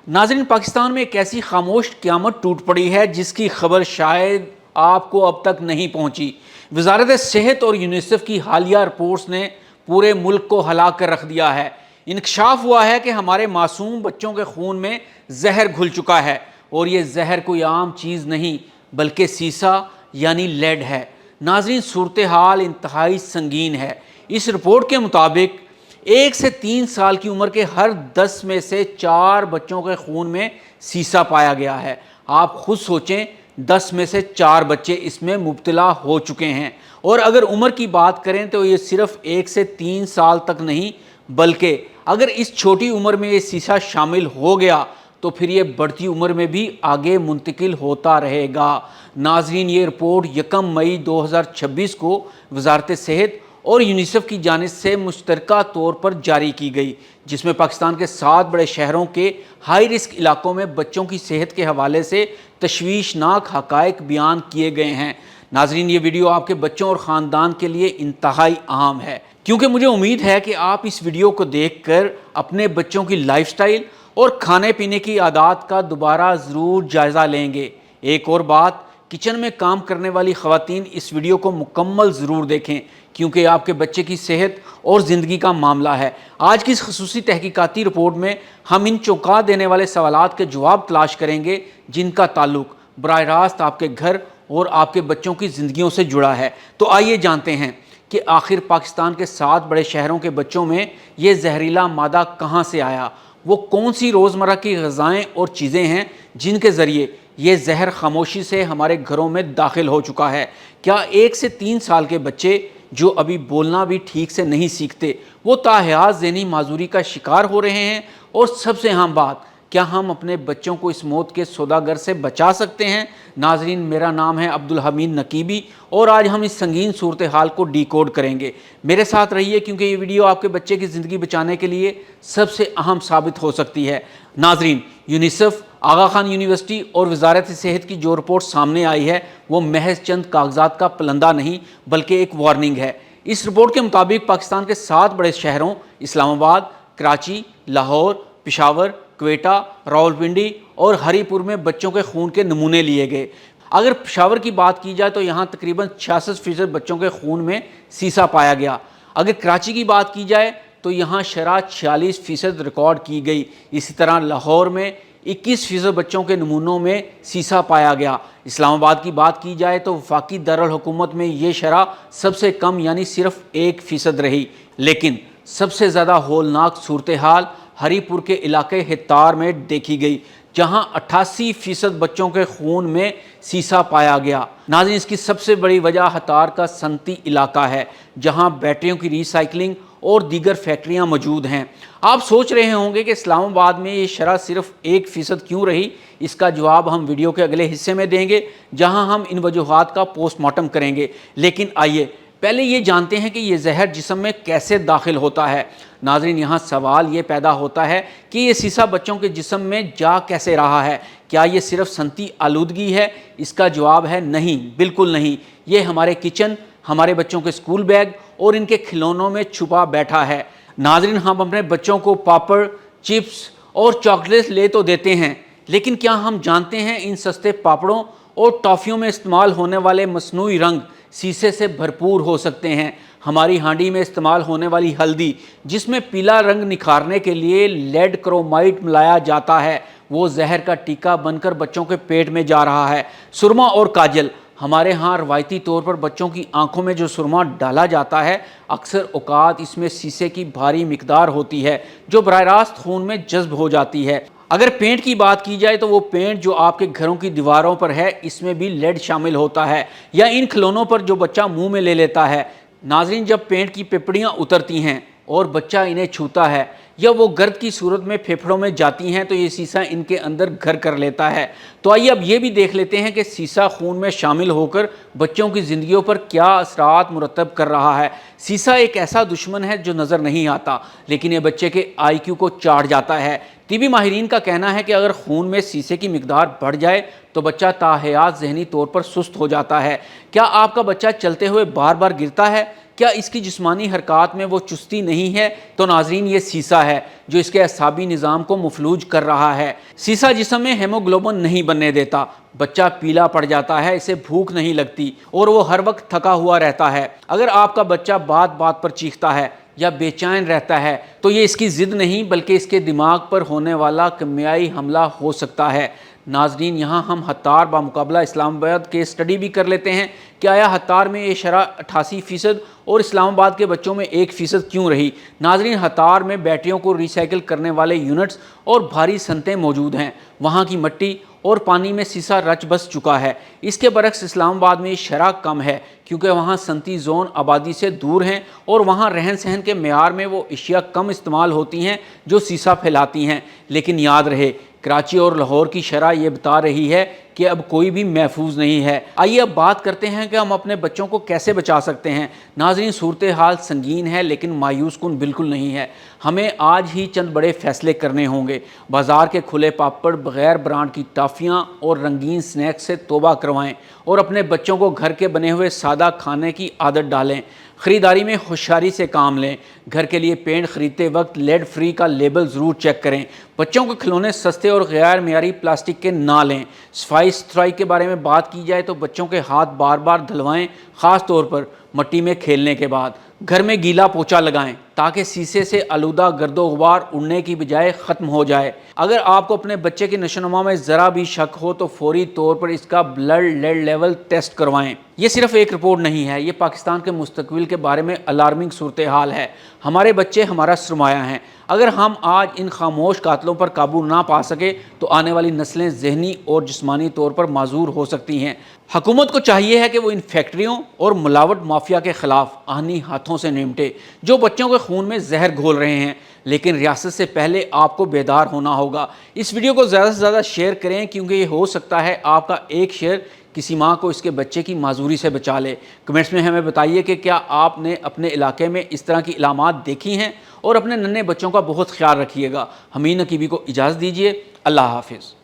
नाज़रीन, पाकिस्तान में एक ऐसी खामोश क़यामत टूट पड़ी है जिसकी खबर शायद आपको अब तक नहीं पहुंची। वज़ारत सेहत और यूनिसेफ की हालिया रिपोर्ट्स ने पूरे मुल्क को हिला कर रख दिया है। इंकशाफ हुआ है कि हमारे मासूम बच्चों के खून में जहर घुल चुका है और ये जहर कोई आम चीज़ नहीं बल्कि सीसा यानी लेड है। नाज़रीन, सूरत हाल इंतहाई संगीन है। इस रिपोर्ट के मुताबिक 1 से 3 साल की उम्र के हर 10 में से 4 बच्चों के खून में सीसा पाया गया है। आप खुद सोचें, 10 में से 4 बच्चे इसमें मुब्तला हो चुके हैं। और अगर उम्र की बात करें तो ये सिर्फ 1 से 3 साल तक नहीं, बल्कि अगर इस छोटी उम्र में ये सीसा शामिल हो गया तो फिर ये बढ़ती उम्र में भी आगे मुंतकिल होता रहेगा। नाज़रीन, ये रिपोर्ट 1 मई 2026 को वज़ारत सेहत और यूनिसेफ की जानिब से मुश्तरका तौर पर जारी की गई, जिसमें पाकिस्तान के 7 बड़े शहरों के हाई रिस्क इलाकों में बच्चों की सेहत के हवाले से तशवीशनाक हक़ाइक़ बयान किए गए हैं। नाज़रीन, ये वीडियो आपके बच्चों और ख़ानदान के लिए इंतहाई अहम है, क्योंकि मुझे उम्मीद है कि आप इस वीडियो को देख कर अपने बच्चों की लाइफस्टाइल और खाने पीने की आदत का दोबारा ज़रूर जायज़ा लेंगे। एक और बात, किचन में काम करने वाली ख़वातीन इस वीडियो को मुकम्मल ज़रूर देखें, क्योंकि आपके बच्चे की सेहत और ज़िंदगी का मामला है। आज की इस ख़ुसूसी तहकीकाती रिपोर्ट में हम इन चौंका देने वाले सवालात के जवाब तलाश करेंगे जिनका ताल्लुक बराह रास्त आपके घर और आपके बच्चों की ज़िंदगियों से जुड़ा है। तो आइए जानते हैं कि आखिर पाकिस्तान के 7 बड़े शहरों के बच्चों में ये जहरीला मादा कहाँ से आया। वो कौन सी रोज़मर्रा की ग़िज़ाएँ और चीज़ें हैं जिनके ज़रिए ये जहर खामोशी से हमारे घरों में दाखिल हो चुका है। क्या 1 से 3 साल के बच्चे जो अभी बोलना भी ठीक से नहीं सीखते, वो ताहयात ज़हनी माजूरी का शिकार हो रहे हैं? और सबसे अहम बात, क्या हम अपने बच्चों को इस मौत के सौदागर से बचा सकते हैं? नाज़रीन, मेरा नाम है अब्दुल हमीद नकीबी और आज हम इस संगीन सूरत हाल को डिकोड करेंगे। मेरे साथ रहिए, क्योंकि ये वीडियो आपके बच्चे की ज़िंदगी बचाने के लिए सबसे अहम साबित हो सकती है। नाज़रीन, यूनिसेफ, आगा खान यूनिवर्सिटी और वज़ारत सेहत की जो रिपोर्ट सामने आई है वो महज चंद कागजात का पलंदा नहीं बल्कि एक वार्निंग है। इस रिपोर्ट के मुताबिक पाकिस्तान के 7 बड़े शहरों इस्लामाबाद, कराची, लाहौर, पेशावर, क्वेटा, रावलपिंडी और हरीपुर में बच्चों के खून के नमूने लिए गए। अगर पेशावर की बात की जाए तो यहाँ तकरीबन 66% बच्चों के खून में सीसा पाया गया। अगर कराची की बात की जाए तो यहाँ शरह 46% रिकॉर्ड की गई। इसी तरह लाहौर में 21% बच्चों के नमूनों में सीसा पाया गया। इस्लामाबाद की बात की जाए तो वफाकी दारुल हुकूमत में ये शरह सबसे कम यानी सिर्फ 1% रही। लेकिन सबसे ज़्यादा होलनाक सूरत हाल हरीपुर के इलाके हित्तार में देखी गई, जहां 88% बच्चों के खून में सीसा पाया गया। नाज़रीन, इसकी सबसे बड़ी वजह हित्तार का सनती इलाका है, जहां बैटरियों की रिसाइकलिंग और दीगर फैक्ट्रियां मौजूद हैं। आप सोच रहे होंगे कि इस्लामाबाद में ये शरह सिर्फ 1% क्यों रही। इसका जवाब हम वीडियो के अगले हिस्से में देंगे, जहां हम इन वजूहात का पोस्टमार्टम करेंगे। लेकिन आइए पहले ये जानते हैं कि ये जहर जिस्म में कैसे दाखिल होता है। नाज़रीन, यहाँ सवाल ये पैदा होता है कि ये सीसा बच्चों के जिस्म में जा कैसे रहा है। क्या ये सिर्फ सनती आलूदगी है? इसका जवाब है नहीं, बिल्कुल नहीं। ये हमारे किचन, हमारे बच्चों के स्कूल बैग और इनके खिलौनों में छुपा बैठा है। नाज़रीन, हम अपने बच्चों को पापड़, चिप्स और चॉकलेट्स ले तो देते हैं, लेकिन क्या हम जानते हैं इन सस्ते पापड़ों और टॉफ़ियों में इस्तेमाल होने वाले मसनूई रंग सीसे से भरपूर हो सकते हैं। हमारी हांडी में इस्तेमाल होने वाली हल्दी, जिसमें पीला रंग निखारने के लिए लेड क्रोमाइड मिलाया जाता है, वो जहर का टीका बनकर बच्चों के पेट में जा रहा है। सुरमा और काजल, हमारे यहाँ रवायती तौर पर बच्चों की आंखों में जो सुरमा डाला जाता है, अक्सर औकात इसमें सीसे की भारी मिकदार होती है जो बराह रास्त खून में जज्ब हो जाती है। अगर पेंट की बात की जाए तो वो पेंट जो आपके घरों की दीवारों पर है, इसमें भी लेड शामिल होता है, या इन खिलौनों पर जो बच्चा मुंह में ले लेता है। नाज़रीन, जब पेंट की पिपड़ियाँ उतरती हैं और बच्चा इन्हें छूता है या वो गर्द की सूरत में फेफड़ों में जाती हैं तो ये सीसा इनके अंदर घर कर लेता है। तो आइए अब ये भी देख लेते हैं कि सीसा खून में शामिल होकर बच्चों की ज़िंदगियों पर क्या असरात मुरतब कर रहा है। सीसा एक ऐसा दुश्मन है जो नज़र नहीं आता, लेकिन ये बच्चे के IQ को चाट जाता है। तिबी माहिरीन का कहना है कि अगर खून में सीसे की मिकदार बढ़ जाए तो बच्चा ताहयात ज़हनी तौर पर सुस्त हो जाता है। क्या आपका बच्चा चलते हुए बार बार गिरता है? کیا اس کی جسمانی حرکات میں وہ چستی نہیں ہے؟ تو ناظرین یہ سیسا ہے جو اس کے اعصابی نظام کو مفلوج کر رہا ہے۔ سیسا جسم میں ہیموگلوبن نہیں بننے دیتا، بچہ پیلا پڑ جاتا ہے، اسے بھوک نہیں لگتی اور وہ ہر وقت تھکا ہوا رہتا ہے۔ اگر آپ کا بچہ بات بات پر چیختا ہے یا بے چین رہتا ہے تو یہ اس کی ضد نہیں بلکہ اس کے دماغ پر ہونے والا کیمیائی حملہ ہو سکتا ہے۔ ناظرین یہاں ہم حتار بمقابلہ اسلام آباد کے اسٹڈی بھی کر لیتے ہیں کہ آیا حتار میں یہ شرح 88% اور اسلام آباد کے بچوں میں 1% کیوں رہی؟ ناظرین حتار میں بیٹریوں کو ریسائیکل کرنے والے یونٹس اور بھاری صنعتیں موجود ہیں، وہاں کی مٹی اور پانی میں سیسا رچ بس چکا ہے۔ اس کے برعکس اسلام آباد میں یہ شرح کم ہے کیونکہ وہاں صنعتی زون آبادی سے دور ہیں اور وہاں رہن سہن کے معیار میں وہ اشیاء کم استعمال ہوتی ہیں جو سیسا پھیلاتی ہیں۔ لیکن یاد رہے کراچی اور لاہور کی شرح یہ بتا رہی ہے کہ اب کوئی بھی محفوظ نہیں ہے۔ آئیے اب بات کرتے ہیں کہ ہم اپنے بچوں کو کیسے بچا سکتے ہیں۔ ناظرین صورتحال سنگین ہے لیکن مایوس کن بالکل نہیں ہے۔ ہمیں آج ہی چند بڑے فیصلے کرنے ہوں گے۔ بازار کے کھلے پاپڑ، بغیر برانڈ کی ٹافیاں اور رنگین سنیکس سے توبہ کروائیں اور اپنے بچوں کو گھر کے بنے ہوئے سادہ کھانے کی عادت ڈالیں۔ خریداری میں ہوشیاری سے کام لیں۔ گھر کے لیے پینٹ خریدتے وقت لیڈ فری کا لیبل ضرور چیک کریں۔ بچوں کے کھلونے سستے اور غیر معیاری پلاسٹک کے نہ لیں۔ صفائی ستھرائی کے بارے میں بات کی جائے تو بچوں کے ہاتھ بار بار دھلوائیں، خاص طور پر مٹی میں کھیلنے کے بعد۔ گھر میں گیلا پوچا لگائیں تاکہ سیسے سے آلودہ گرد و غبار اڑنے کی بجائے ختم ہو جائے۔ اگر آپ کو اپنے بچے کی نشو و نما میں ذرا بھی شک ہو تو فوری طور پر اس کا بلڈ لیڈ لیول ٹیسٹ کروائیں۔ یہ صرف ایک رپورٹ نہیں ہے، یہ پاکستان کے مستقبل کے بارے میں الارمنگ صورتحال ہے۔ ہمارے بچے ہمارا سرمایہ ہیں۔ اگر ہم آج ان خاموش قاتلوں پر قابو نہ پا سکے تو آنے والی نسلیں ذہنی اور جسمانی طور پر معذور ہو سکتی ہیں۔ حکومت کو چاہیے ہے کہ وہ ان فیکٹریوں اور ملاوٹ مافیا کے خلاف آہنی ہاتھوں سے نمٹے جو بچوں کے خون میں زہر گھول رہے ہیں۔ لیکن ریاست سے پہلے آپ کو بیدار ہونا ہوگا۔ اس ویڈیو کو زیادہ سے زیادہ شیئر کریں کیونکہ یہ ہو سکتا ہے آپ کا ایک شیئر کسی ماں کو اس کے بچے کی معذوری سے بچا لے۔ کمنٹس میں ہمیں بتائیے کہ کیا آپ نے اپنے علاقے میں اس طرح کی علامات دیکھی ہیں، اور اپنے ننھے بچوں کا بہت خیال رکھیے گا۔ حمید نقیبی کو اجازت دیجیے۔ اللہ حافظ۔